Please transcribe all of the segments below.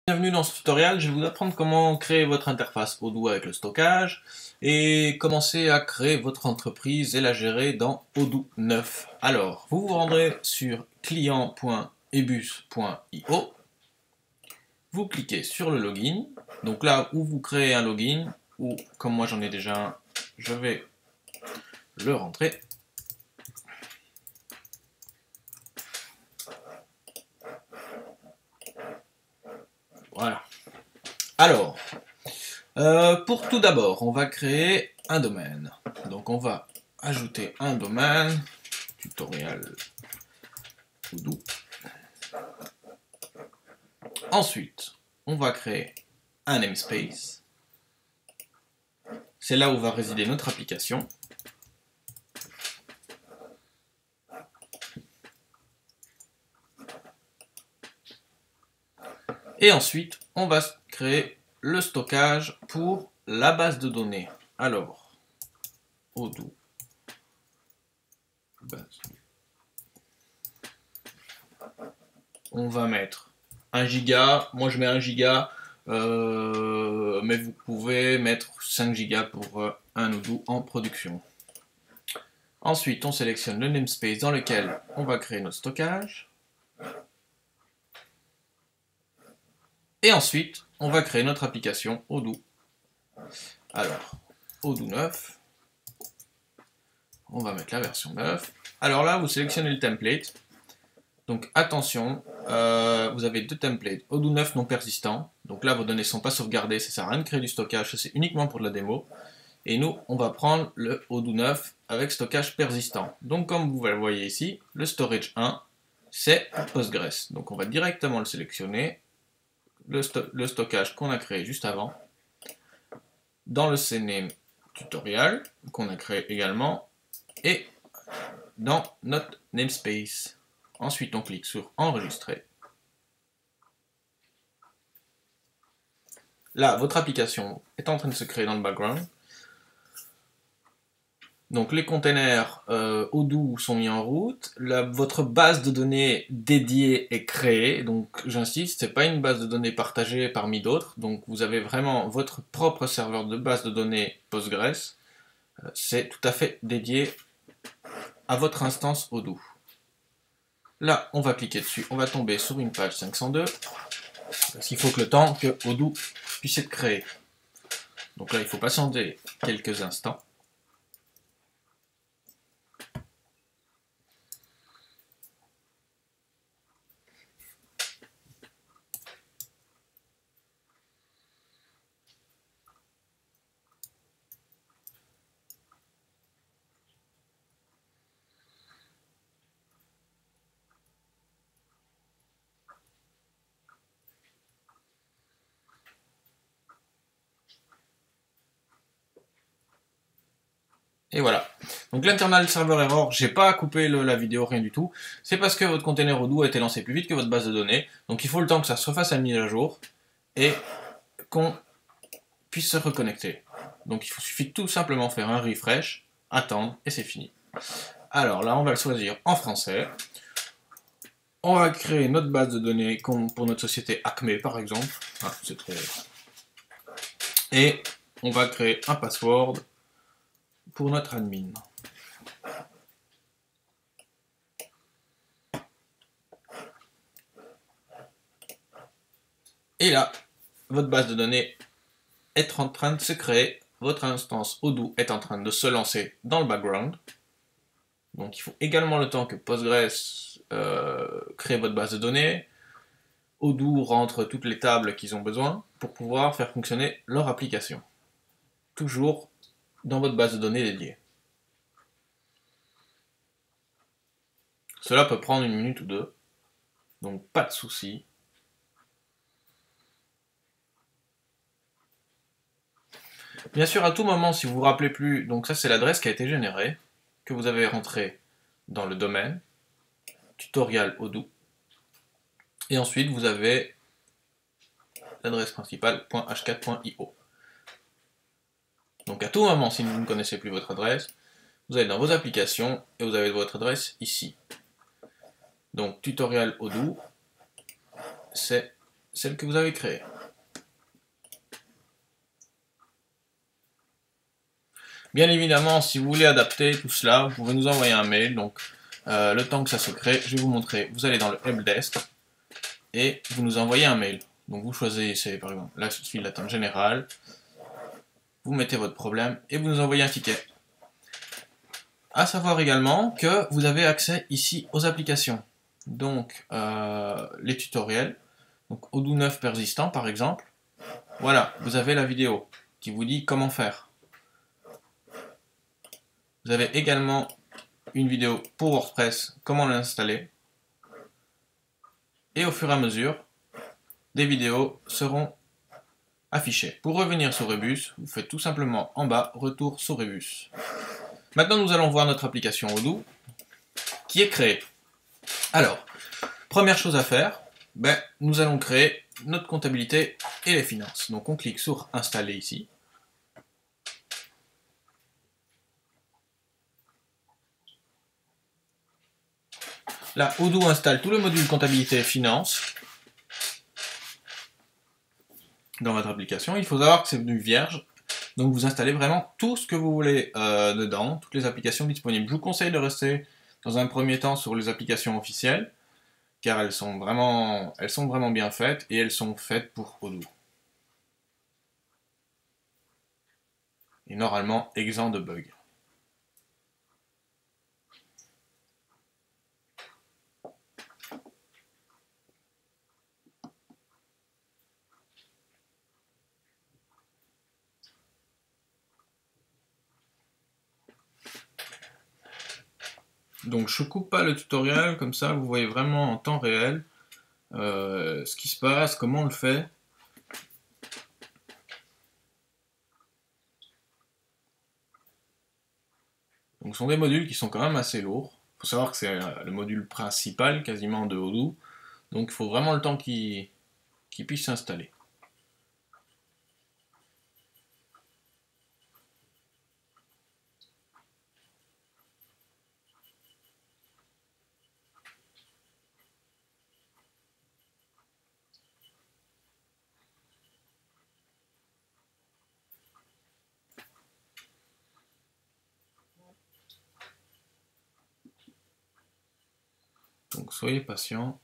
Bienvenue dans ce tutoriel, je vais vous apprendre comment créer votre interface Odoo avec le stockage et commencer à créer votre entreprise et la gérer dans Odoo 9. Alors, vous vous rendrez sur client.ebus.io, vous cliquez sur le login, donc là où vous créez un login, ou comme moi j'en ai déjà un, je vais le rentrer. Voilà. Alors, pour tout d'abord, on va créer un domaine. Donc on va ajouter un domaine, tutoriel Odoo. Ensuite, on va créer un namespace. C'est là où va résider notre application. Et ensuite, on va créer le stockage pour la base de données. Alors, Odoo, base. On va mettre 1 giga. Moi, je mets 1 giga, mais vous pouvez mettre 5 gigas pour un Odoo en production. Ensuite, on sélectionne le namespace dans lequel on va créer notre stockage. Et ensuite, on va créer notre application Odoo. Alors, Odoo 9. On va mettre la version 9. Alors là, vous sélectionnez le template. Donc attention, vous avez deux templates. Odoo 9 non persistant. Donc là, vos données ne sont pas sauvegardées, ça sert à rien de créer du stockage, c'est uniquement pour de la démo. Et nous, on va prendre le Odoo 9 avec stockage persistant. Donc comme vous le voyez ici, le storage 1, c'est Postgres. Donc on va directement le sélectionner. Le stockage qu'on a créé juste avant, dans le CNAME tutorial qu'on a créé également, et dans notre namespace. Ensuite, on clique sur enregistrer. Là, votre application est en train de se créer dans le background. Donc les containers Odoo sont mis en route, votre base de données dédiée est créée, donc j'insiste, ce n'est pas une base de données partagée parmi d'autres, donc vous avez vraiment votre propre serveur de base de données Postgres, c'est tout à fait dédié à votre instance Odoo. Là, on va cliquer dessus, on va tomber sur une page 502, parce qu'il faut que le temps que Odoo puisse être créé. Donc là, il faut patienter quelques instants. Et voilà. Donc l'internal server error, j'ai pas coupé la vidéo, rien du tout. C'est parce que votre container Odoo a été lancé plus vite que votre base de données. Donc il faut le temps que ça se fasse à mise à jour et qu'on puisse se reconnecter. Donc il suffit tout simplement faire un refresh, attendre et c'est fini. Alors là, on va le choisir en français. On va créer notre base de données comme pour notre société Acme par exemple. Ah, c'est très... Et on va créer un password pour notre admin. Et là, votre base de données est en train de se créer, votre instance Odoo est en train de se lancer dans le background. Donc il faut également le temps que Postgres crée votre base de données, Odoo rentre toutes les tables qu'ils ont besoin pour pouvoir faire fonctionner leur application. Toujours dans votre base de données dédiée. Cela peut prendre 1 minute ou 2, donc pas de souci. Bien sûr, à tout moment, si vous vous rappelez plus, donc ça c'est l'adresse qui a été générée, que vous avez rentrée dans le domaine, tutorial Odoo, et ensuite vous avez l'adresse principale .h4.io. Donc à tout moment, si vous ne connaissez plus votre adresse, vous allez dans vos applications et vous avez votre adresse ici. Donc tutorial Odoo, c'est celle que vous avez créée. Bien évidemment, si vous voulez adapter tout cela, vous pouvez nous envoyer un mail. Donc, le temps que ça se crée, je vais vous montrer. Vous allez dans le helpdesk et vous nous envoyez un mail. Donc, vous choisissez par exemple la file d'attente générale. Vous mettez votre problème et vous nous envoyez un ticket. À savoir également que vous avez accès ici aux applications. Donc, les tutoriels. Donc, Odoo 9 persistant par exemple. Voilà, vous avez la vidéo qui vous dit comment faire. Vous avez également une vidéo pour WordPress, comment l'installer. Et au fur et à mesure, des vidéos seront affichées. Pour revenir sur Rebus, vous faites tout simplement en bas, retour sur Rebus. Maintenant, nous allons voir notre application Odoo qui est créée. Alors, première chose à faire, nous allons créer notre comptabilité et les finances. Donc on clique sur installer ici. Là, Odoo installe tout le module comptabilité et finance dans votre application. Il faut savoir que c'est du vierge, donc vous installez vraiment tout ce que vous voulez dedans, toutes les applications disponibles. Je vous conseille de rester dans un premier temps sur les applications officielles, car elles sont vraiment bien faites et elles sont faites pour Odoo. Et normalement exempt de bugs. Donc je coupe pas le tutoriel, comme ça vous voyez vraiment en temps réel ce qui se passe, comment on le fait. Donc ce sont des modules qui sont quand même assez lourds. Il faut savoir que c'est le module principal quasiment de Odoo. Donc il faut vraiment le temps qu'il puisse s'installer. Donc soyez patient.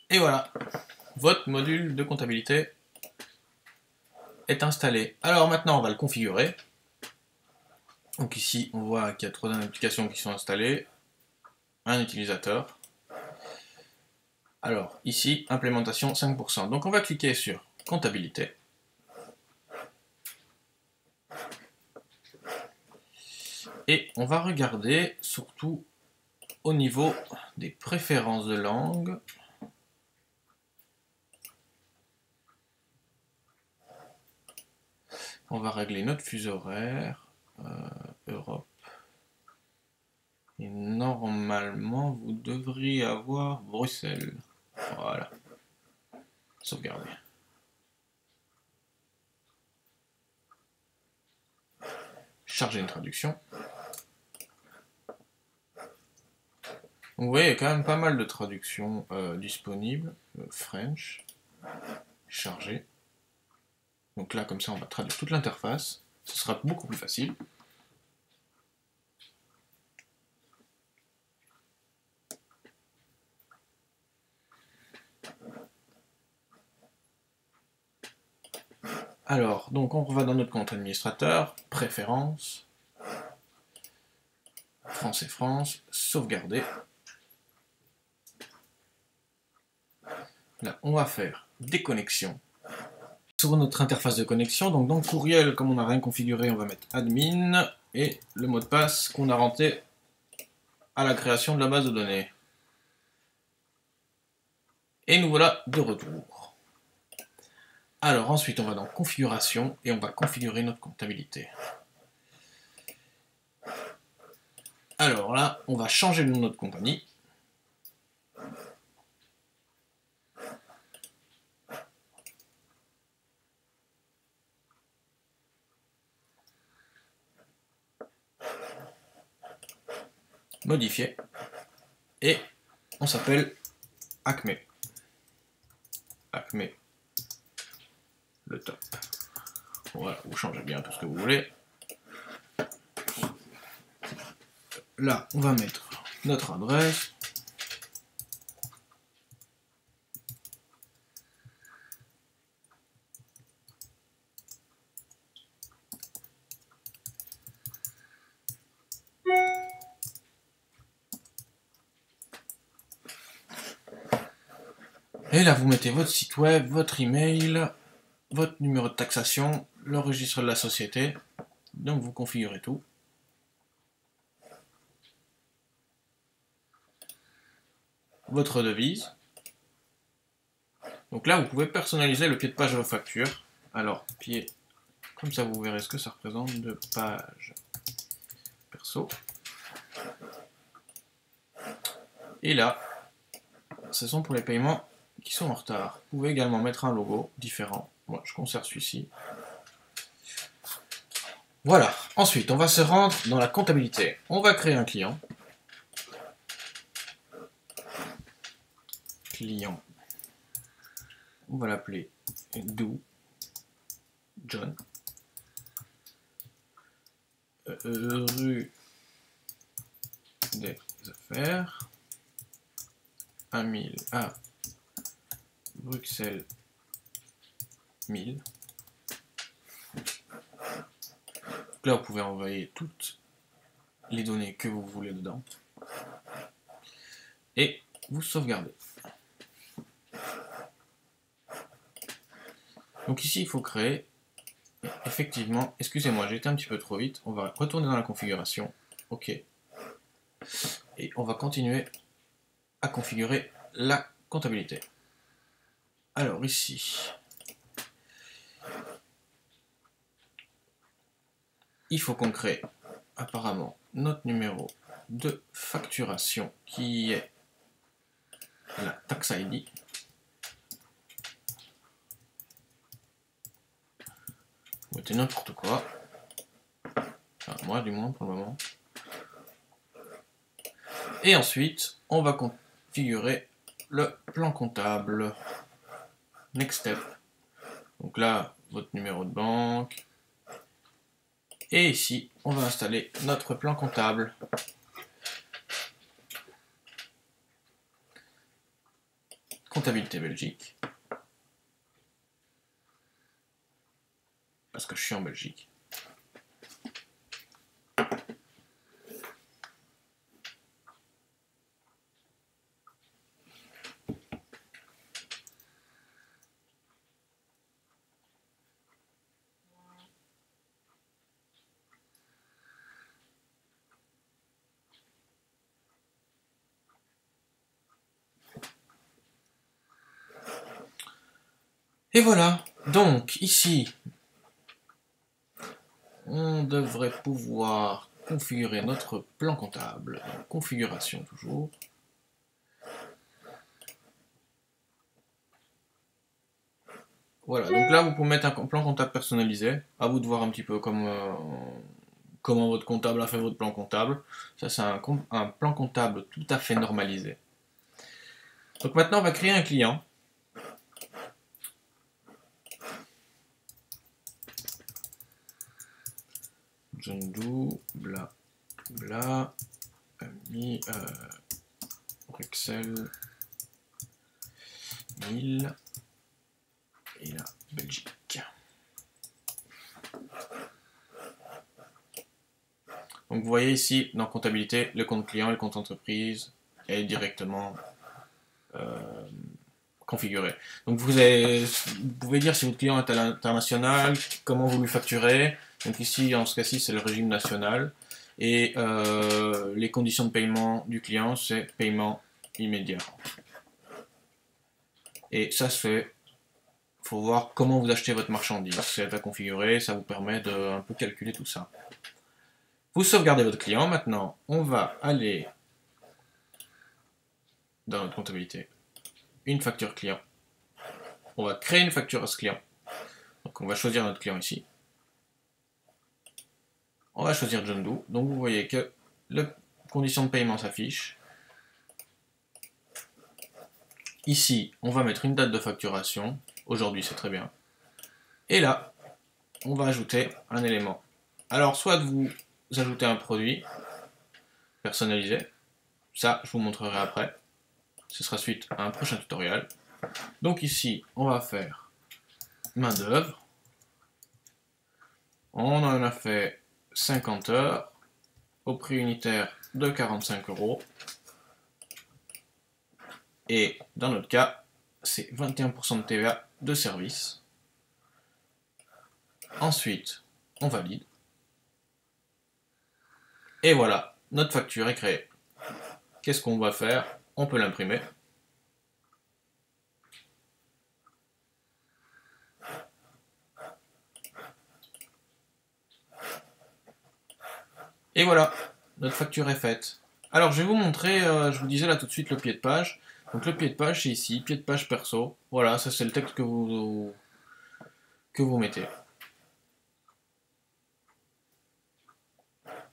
Et voilà, votre module de comptabilité est installé. Alors maintenant on va le configurer. Donc ici on voit qu'il y a 3 applications qui sont installées, un utilisateur. Alors ici implémentation 5%. Donc on va cliquer sur comptabilité. Et on va regarder surtout au niveau des préférences de langue. On va régler notre fuseau horaire, Europe. Et normalement, vous devriez avoir Bruxelles. Voilà. Sauvegarder. Charger une traduction. Donc, vous voyez, il y a quand même pas mal de traductions disponibles. French. Charger. Donc là, comme ça, on va traduire toute l'interface. Ce sera beaucoup plus facile. Alors, donc on va dans notre compte administrateur, préférences, France et France, sauvegarder. Là, on va faire des connexions. Sur notre interface de connexion, donc dans le courriel, comme on n'a rien configuré, on va mettre admin et le mot de passe qu'on a rentré à la création de la base de données. Et nous voilà de retour. Alors ensuite, on va dans configuration et on va configurer notre comptabilité. Alors là, on va changer le nom de notre compagnie. Modifier. Et on s'appelle Acme. Acme. Le top. Voilà, vous changez bien tout ce que vous voulez. Là, on va mettre notre adresse. Et là, vous mettez votre site web, votre email, votre numéro de taxation, le registre de la société. Donc, vous configurez tout. Votre devise. Donc là, vous pouvez personnaliser le pied de page de vos factures. Alors, pied, comme ça, vous verrez ce que ça représente de page perso. Et là, ce sont pour les paiements qui sont en retard. Vous pouvez également mettre un logo différent. Moi, je conserve celui-ci. Voilà. Ensuite, on va se rendre dans la comptabilité. On va créer un client. Client. On va l'appeler Do John. Rue des affaires. 1000 à Bruxelles 1000. Donc là, vous pouvez envoyer toutes les données que vous voulez dedans. Et vous sauvegardez. Donc ici, il faut créer. Effectivement, excusez-moi, j'ai été un petit peu trop vite. On va retourner dans la configuration. OK. Et on va continuer à configurer la comptabilité. Alors ici, il faut qu'on crée apparemment notre numéro de facturation qui est la tax ID. Vous mettez n'importe quoi. Enfin, moi du moins pour le moment. Et ensuite, on va configurer le plan comptable. Next step. Donc là, votre numéro de banque. Et ici, on va installer notre plan comptable. Comptabilité Belgique. Parce que je suis en Belgique. Et voilà, donc ici, on devrait pouvoir configurer notre plan comptable. Configuration toujours. Voilà, donc là vous pouvez mettre un plan comptable personnalisé. À vous de voir un petit peu comment votre comptable a fait votre plan comptable. Ça c'est un plan comptable tout à fait normalisé. Donc maintenant on va créer un client. John Doe, bla bla, ami Bruxelles 1000 et la Belgique. Donc vous voyez ici dans comptabilité le compte client et le compte entreprise est directement configuré. Donc vous pouvez dire si votre client est à l'international, comment vous lui facturez. Donc ici en ce cas-ci c'est le régime national et les conditions de paiement du client c'est paiement immédiat. Et ça se fait. Il faut voir comment vous achetez votre marchandise. C'est à configurer, ça vous permet de un peu calculer tout ça. Vous sauvegardez votre client. Maintenant, on va aller dans notre comptabilité. Une facture client. On va créer une facture à ce client. Donc on va choisir notre client ici. On va choisir John Doe. Donc vous voyez que la condition de paiement s'affiche. Ici, on va mettre une date de facturation. Aujourd'hui, c'est très bien. Et là, on va ajouter un élément. Alors, soit vous ajoutez un produit personnalisé. Ça, je vous montrerai après. Ce sera suite à un prochain tutoriel. Donc ici, on va faire main d'œuvre. On en a fait 50 heures au prix unitaire de 45 €. Et dans notre cas, c'est 21% de TVA de service. Ensuite, on valide. Et voilà, notre facture est créée. Qu'est-ce qu'on va faire? On peut l'imprimer. Et voilà, notre facture est faite. Alors je vais vous montrer, je vous disais là tout de suite le pied de page. Donc le pied de page c'est ici, pied de page perso. Voilà, ça c'est le texte que vous mettez.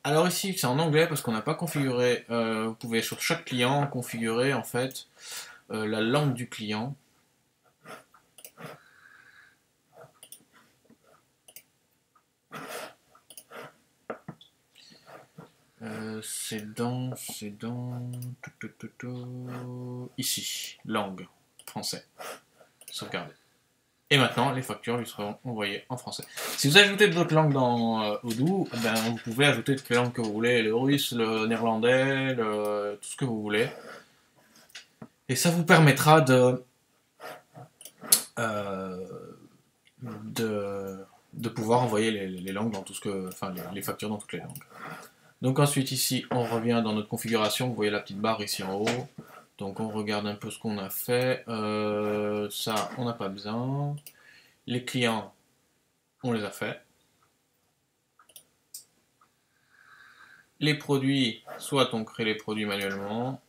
Alors ici c'est en anglais parce qu'on n'a pas configuré, vous pouvez sur chaque client configurer en fait la langue du client. C'est dans ici, langue, français, sauvegarder. Et maintenant, les factures lui seront envoyées en français. Si vous ajoutez d'autres langues dans Odoo, ben, vous pouvez ajouter toutes les langues que vous voulez, le russe, le néerlandais, tout ce que vous voulez. Et ça vous permettra de pouvoir envoyer les langues dans tout ce que, enfin, les factures dans toutes les langues. Donc ensuite ici, on revient dans notre configuration, vous voyez la petite barre ici en haut. Donc on regarde un peu ce qu'on a fait. Ça, on n'a pas besoin. Les clients, on les a fait. Les produits, soit on crée les produits manuellement.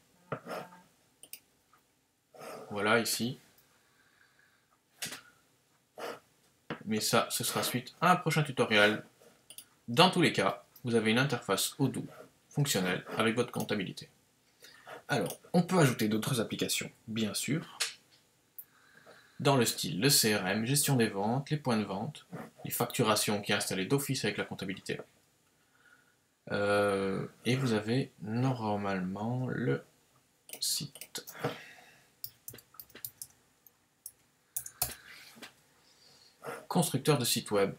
Voilà ici. Mais ça, ce sera suite à un prochain tutoriel. Dans tous les cas, vous avez une interface Odoo fonctionnelle avec votre comptabilité. Alors, on peut ajouter d'autres applications, bien sûr, dans le style le CRM, gestion des ventes, les points de vente, les facturations qui est installé d'office avec la comptabilité. Et vous avez normalement le site. Constructeur de site web.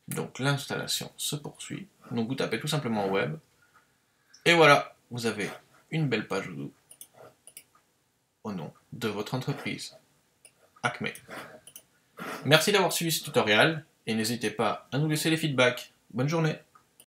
Donc l'installation se poursuit. Donc vous tapez tout simplement web. Et voilà, vous avez une belle page Odoo au nom de votre entreprise. Acme. Merci d'avoir suivi ce tutoriel et n'hésitez pas à nous laisser les feedbacks. Bonne journée.